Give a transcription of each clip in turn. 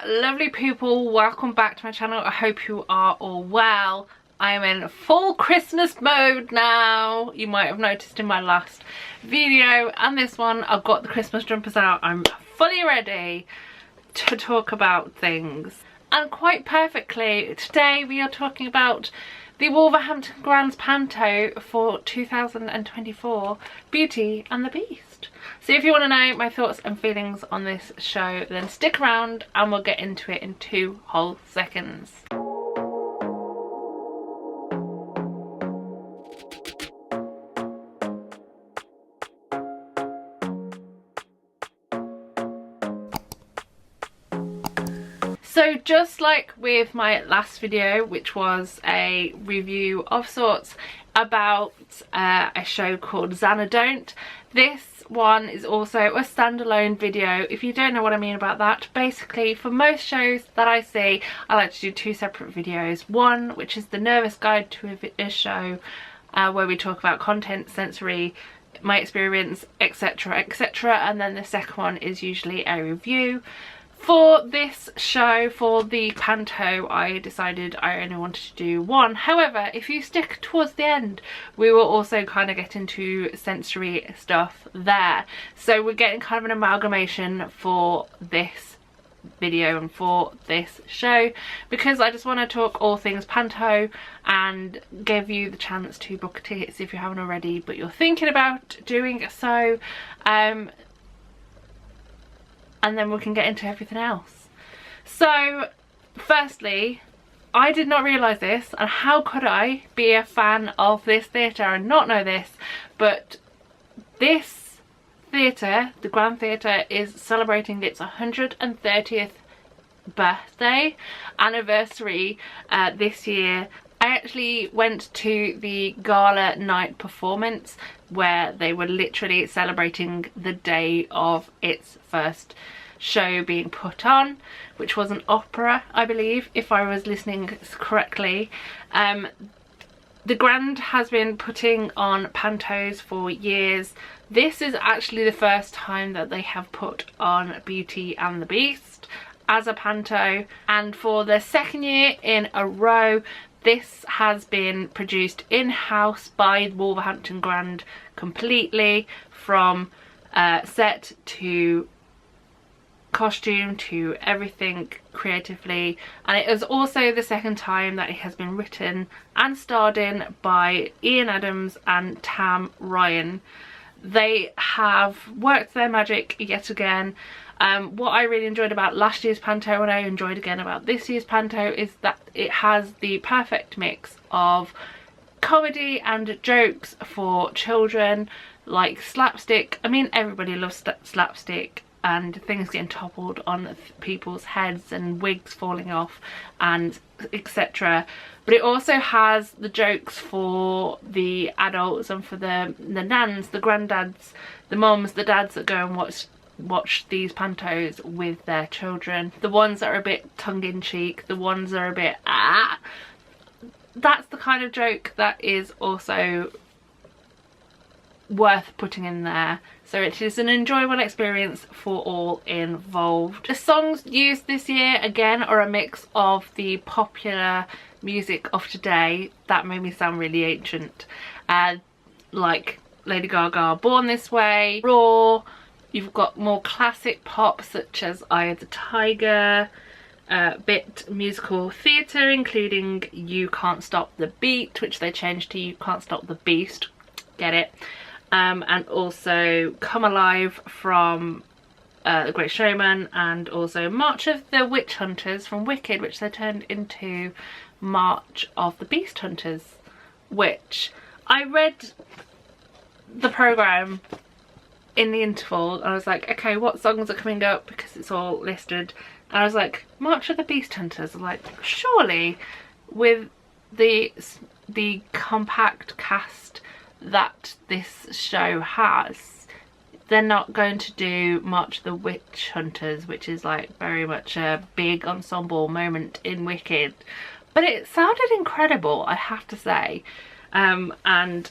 lovely people, welcome back to my channel. I hope you are all well. I'm in full Christmas mode now. You might have noticed in my last video and this one I've got the Christmas jumpers out. I'm fully ready to talk about things, and quite perfectly today we are talking about the Wolverhampton Grand's Panto for 2024, Beauty and the Beast. So if you want to know my thoughts and feelings on this show, then stick around and we'll get into it in 2 whole seconds. So just like with my last video, which was a review of sorts about a show called Xanadont, this one is also a standalone video. If you don't know what I mean about that, basically for most shows that I see, I like to do 2 separate videos. One which is the nervous guide to a show, where we talk about content, sensory, my experience, etc, etc, and then the second one is usually a review. For this show, for the Panto, I decided I only wanted to do one. However, if you stick towards the end, we will also kind of get into sensory stuff there. So we're getting kind of an amalgamation for this video and for this show, because I just want to talk all things Panto and give you the chance to book tickets if you haven't already but you're thinking about doing so. And then we can get into everything else. So firstly, I did not realise this, and how could I be a fan of this theatre and not know this, but this theatre, the Grand Theatre, is celebrating its 130th birthday anniversary this year. I actually went to the gala night performance where they were literally celebrating the day of its first show being put on, which was an opera, I believe, if I was listening correctly. The Grand has been putting on pantos for years. This is actually the first time that they have put on Beauty and the Beast as a panto, and for the 2nd year in a row this has been produced in-house by Wolverhampton Grand completely, from set to costume to everything creatively. And it is also the 2nd time that it has been written and starred in by Ian Adams and Tam Ryan. They have worked their magic yet again. What I really enjoyed about last year's Panto and I enjoyed again about this year's Panto is that it has the perfect mix of comedy and jokes for children, like slapstick. I mean, everybody loves slapstick and things getting toppled on people's heads and wigs falling off and etc. But it also has the jokes for the adults and for the nans, the granddads, the mums, the dads that go and watch these pantos with their children. The ones that are a bit tongue-in-cheek, the ones that are a bit that's the kind of joke that is also worth putting in there. So it is an enjoyable experience for all involved. The songs used this year again are a mix of the popular music of today. That made me sound really ancient, like Lady Gaga, Born This Way, Raw. You've got more classic pop such as Eye of the Tiger, bit musical theatre including You Can't Stop the Beat, which they changed to You Can't Stop the Beast, get it, and also Come Alive from The Great Showman, and also March of the Witch Hunters from Wicked, which they turned into March of the Beast Hunters, which I read the programme in the interval and I was like, okay, what songs are coming up, because it's all listed, and I was like, March of the Beast Hunters. I'm like, surely with the compact cast that this show has, they're not going to do March of the Witch Hunters, which is like very much a big ensemble moment in Wicked. But it sounded incredible, I have to say. And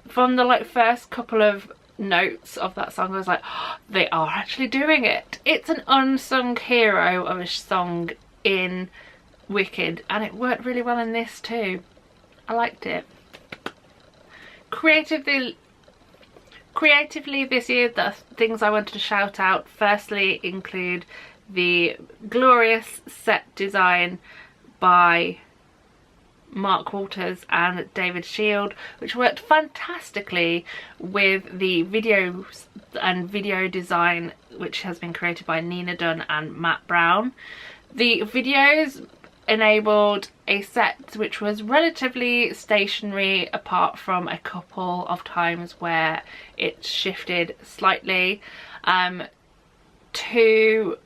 from the first couple of notes of that song, I was like, oh, they are actually doing it. It's an unsung hero of a song in Wicked, and it worked really well in this too. I liked it. Creatively this year, the things I wanted to shout out firstly include the glorious set design by Mark Walters and David Shield, which worked fantastically with the videos and video design which has been created by Nina Dunn and Matt Brown. The videos enabled a set which was relatively stationary apart from a couple of times where it shifted slightly, to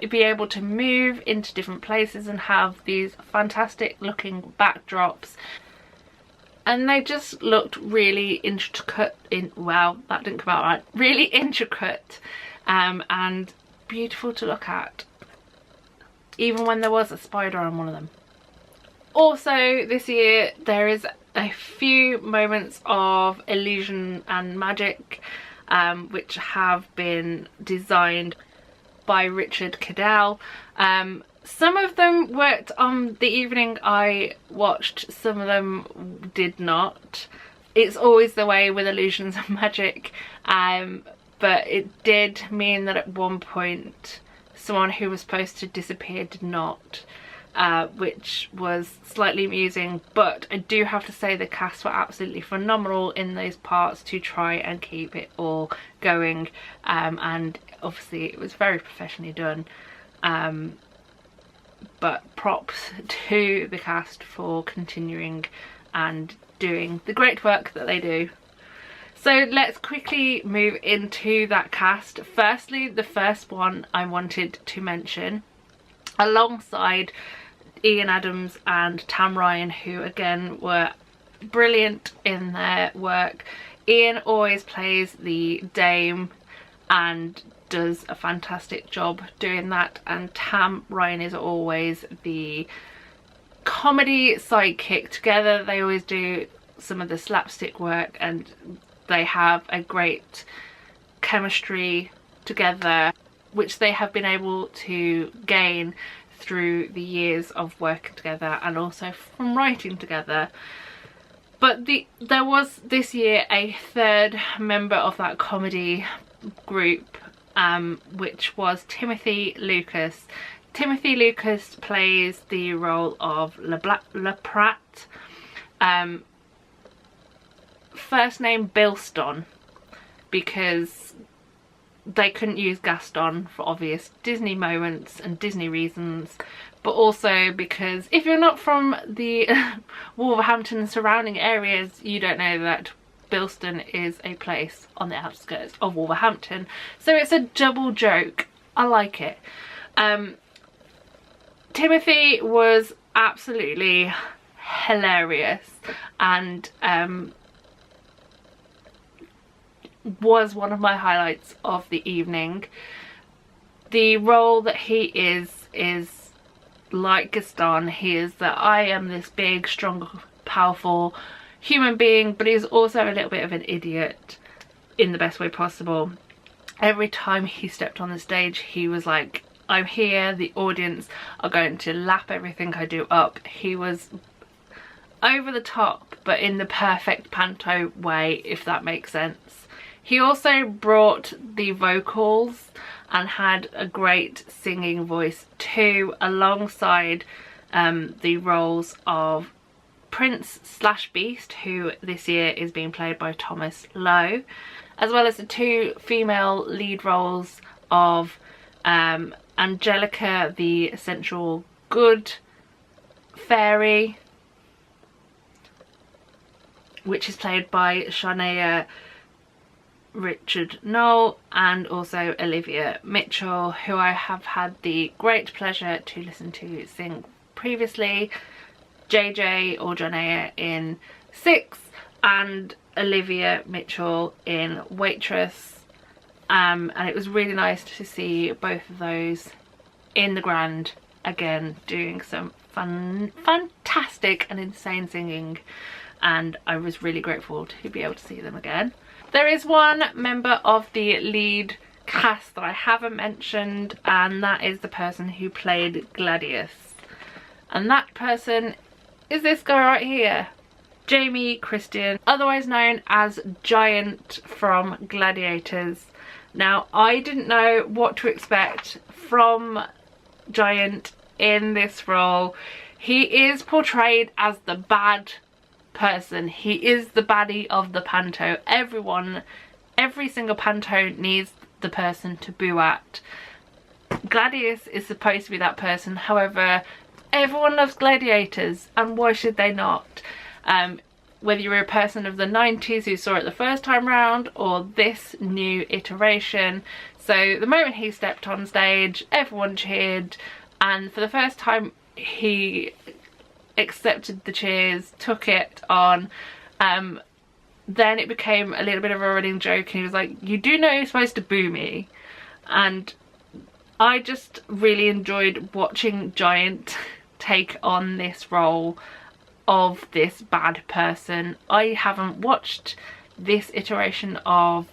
be able to move into different places and have these fantastic looking backdrops, and they just looked really intricate wow, that didn't come out right, really intricate and beautiful to look at, even when there was a spider on one of them. Also this year there is a few moments of illusion and magic which have been designed by Richard Cadell. Some of them worked on the evening I watched, some of them did not. It's always the way with illusions and magic, but it did mean that at one point someone who was supposed to disappear did not, which was slightly amusing, but I do have to say the cast were absolutely phenomenal in those parts to try and keep it all going, and obviously it was very professionally done, but props to the cast for continuing and doing the great work that they do. So let's quickly move into that cast. Firstly, the first one I wanted to mention, alongside Ian Adams and Tam Ryan, who again were brilliant in their work. Ian always plays the Dame and does a fantastic job doing that, and Tam Ryan is always the comedy sidekick. Together they always do some of the slapstick work, and they have a great chemistry together, which they have been able to gain through the years of working together and also from writing together. But there was this year a third member of that comedy group, which was Timothy Lucas. Timothy Lucas plays the role of LaPrat, first name Bilston, because they couldn't use Gaston for obvious Disney moments and Disney reasons, but also because if you're not from the Wolverhampton surrounding areas, you don't know that Bilston is a place on the outskirts of Wolverhampton, so it's a double joke. I like it. Timothy was absolutely hilarious and was one of my highlights of the evening. The role that he is like Gaston. He is that I am this big, strong, powerful human being, but he's also a little bit of an idiot in the best way possible. Every time he stepped on the stage, he was like, I'm here, the audience are going to lap everything I do up. He was over the top, but in the perfect Panto way, if that makes sense. He also brought the vocals and had a great singing voice too, alongside the roles of Prince / Beast, who this year is being played by Thomas Lowe, as well as the two female lead roles of Angelica, the essential good fairy, which is played by Shania Richard Knoll, and also Olivia Mitchell, who I have had the great pleasure to listen to sing previously, JJ or Jonea in Six and Olivia Mitchell in Waitress, and it was really nice to see both of those in the Grand again doing some fantastic and insane singing. and I was really grateful to be able to see them again. There is one member of the lead cast that I haven't mentioned, and that is the person who played Gladius, and that person is this guy right here, Jamie Christian, otherwise known as Giant from Gladiators. Now, I didn't know what to expect from Giant in this role. He is portrayed as the bad person. He is the baddie of the Panto. Every single Panto needs the person to boo at. Gladius is supposed to be that person. However, everyone loves gladiators, and why should they not? Whether you're a person of the 90s who saw it the first time round, or this new iteration. So the moment he stepped on stage, everyone cheered, and for the first time he accepted the cheers, took it on. Then it became a little bit of a running joke, and he was like, you do know you're supposed to boo me. And I just really enjoyed watching Giant take on this role of this bad person. I haven't watched this iteration of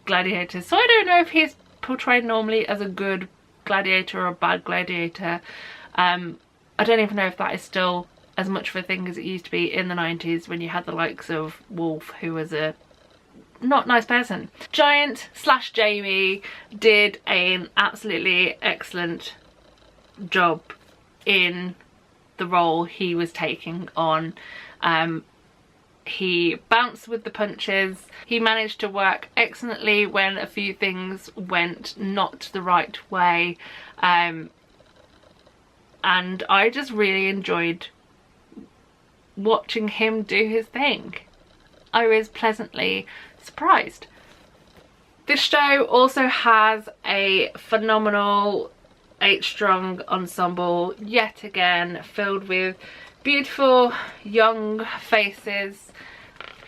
Gladiators, so I don't know if he's portrayed normally as a good gladiator or a bad gladiator. I don't even know if that is still as much of a thing as it used to be in the 90s when you had the likes of Wolf, who was a not nice person. Giant / Jamie did an absolutely excellent job in the role he was taking on. He bounced with the punches. He managed to work excellently when a few things went not the right way, and I just really enjoyed watching him do his thing. I was pleasantly surprised. This show also has a phenomenal 8-strong ensemble, yet again filled with beautiful young faces,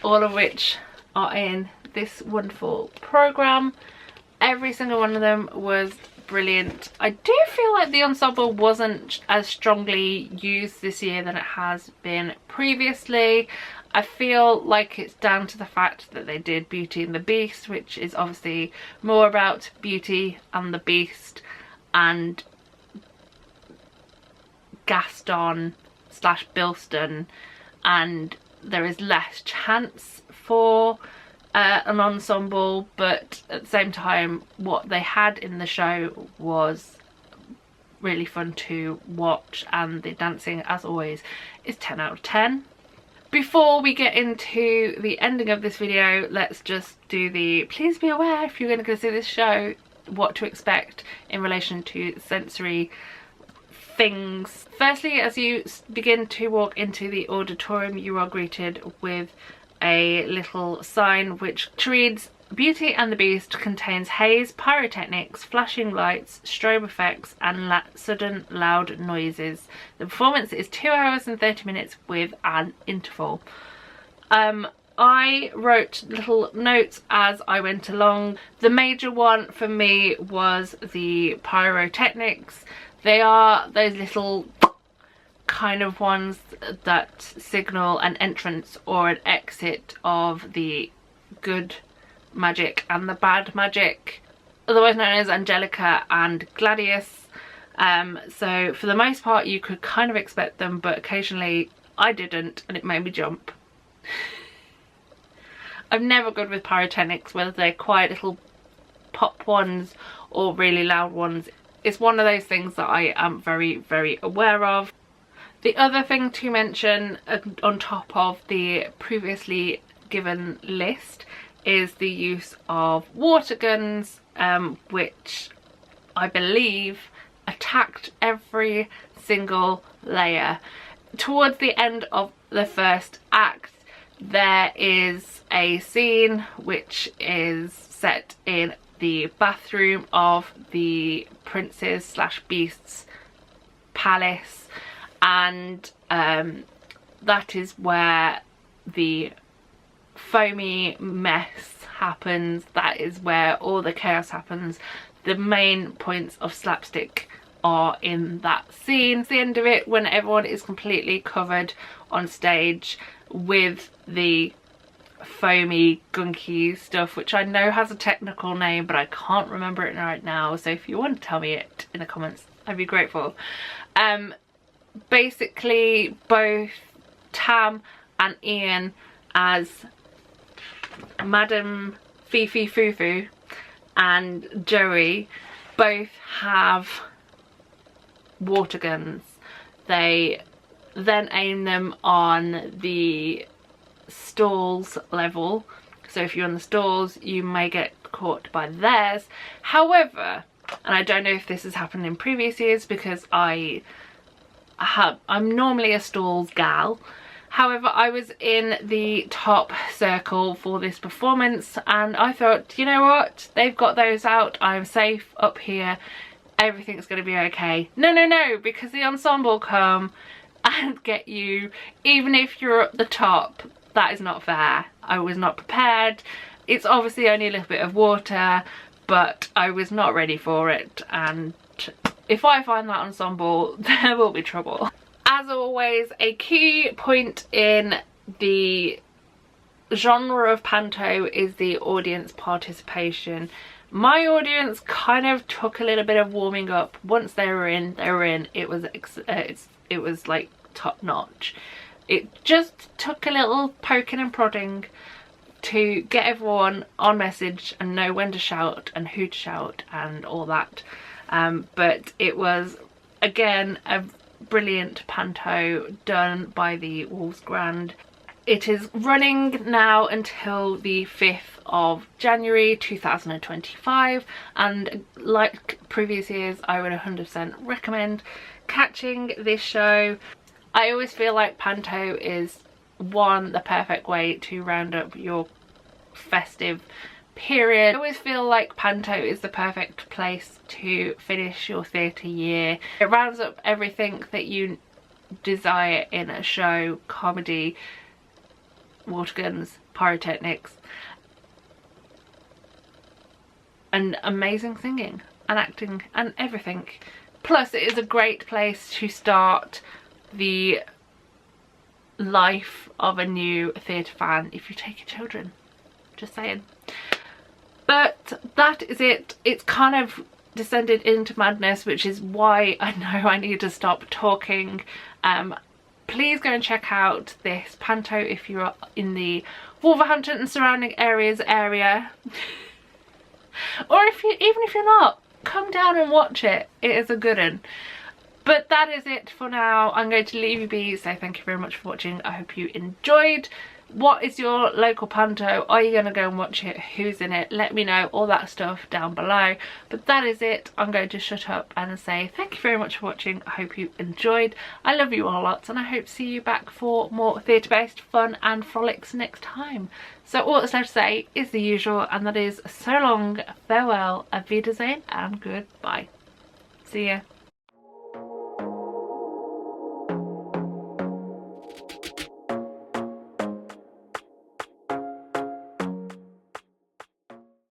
all of which are in this wonderful program. Every single one of them was brilliant. I do feel like the ensemble wasn't as strongly used this year than it has been previously. I feel like it's down to the fact that they did Beauty and the Beast, which is obviously more about Beauty and the Beast and Gaston / Bilston, and there is less chance for an ensemble, but at the same time what they had in the show was really fun to watch, and the dancing, as always, is 10 out of 10. Before we get into the ending of this video, let's just do the please be aware if you're going to go see this show what to expect in relation to sensory things. Firstly, as you begin to walk into the auditorium, you are greeted with a little sign which reads, Beauty and the Beast contains haze, pyrotechnics, flashing lights, strobe effects and sudden loud noises. The performance is 2 hours and 30 minutes with an interval. I wrote little notes as I went along. The major one for me was the pyrotechnics. They are those little kind of ones that signal an entrance or an exit of the good magic and the bad magic, otherwise known as Angelica and Gladius. So for the most part you could kind of expect them, but occasionally I didn't, and it made me jump. I'm never good with pyrotechnics, whether they're quiet little pop ones or really loud ones. It's one of those things that I am very, very aware of. The other thing to mention on top of the previously given list is the use of water guns, which I believe attacked every single layer. Towards the end of the first act, there is a scene which is set in the bathroom of the prince's / beast's palace, and that is where the foamy mess happens. That is where all the chaos happens. The main points of slapstick are in that scene. At the end of it, when everyone is completely covered on stage, with the foamy gunky stuff, which I know has a technical name but I can't remember it right now, so if you want to tell me it in the comments I'd be grateful. Basically both Tam and Ian as Madam Fifi Fufu and Joey both have water guns. They then aim them on the stalls level, so if you're on the stalls you may get caught by theirs. However, and I don't know if this has happened in previous years because I'm normally a stalls gal, however I was in the top circle for this performance and I thought, you know what, they've got those out, I'm safe up here, everything's going to be okay. No, because the ensemble come and get you even if you're at the top. That is not fair. I was not prepared. It's obviously only a little bit of water, but I was not ready for it, and if I find that ensemble there will be trouble. As always, a key point in the genre of Panto is the audience participation. My audience kind of took a little bit of warming up. Once they were in, it was like top notch. It just took a little poking and prodding to get everyone on message and know when to shout and who to shout and all that. But it was, again, a brilliant Panto done by the Wolves Grand. It is running now until the 5th of January 2025, and like previous years I would 100% recommend catching this show. I always feel like Panto is the perfect way to round up your festive period. I always feel like Panto is the perfect place to finish your theatre year. It rounds up everything that you desire in a show: comedy, water guns, pyrotechnics, and amazing singing and acting and everything. Plus it is a great place to start the life of a new theatre fan if you take your children, just saying. But that is it. It's kind of descended into madness, which is why I know I need to stop talking. Please go and check out this Panto if you're in the Wolverhampton and surrounding areas or even if you're not, come down and watch it. It is a good one. But that is it for now. I'm going to leave you be, so thank you very much for watching. I hope you enjoyed. What is your local Panto? Are you going to go and watch it? Who's in it? Let me know all that stuff down below. But that is it. I'm going to shut up and say thank you very much for watching. I hope you enjoyed. I love you all lots, and I hope to see you back for more theatre-based fun and frolics next time. So all that's left to say is the usual, and that is so long, farewell, auf Wiedersehen, and goodbye. See ya.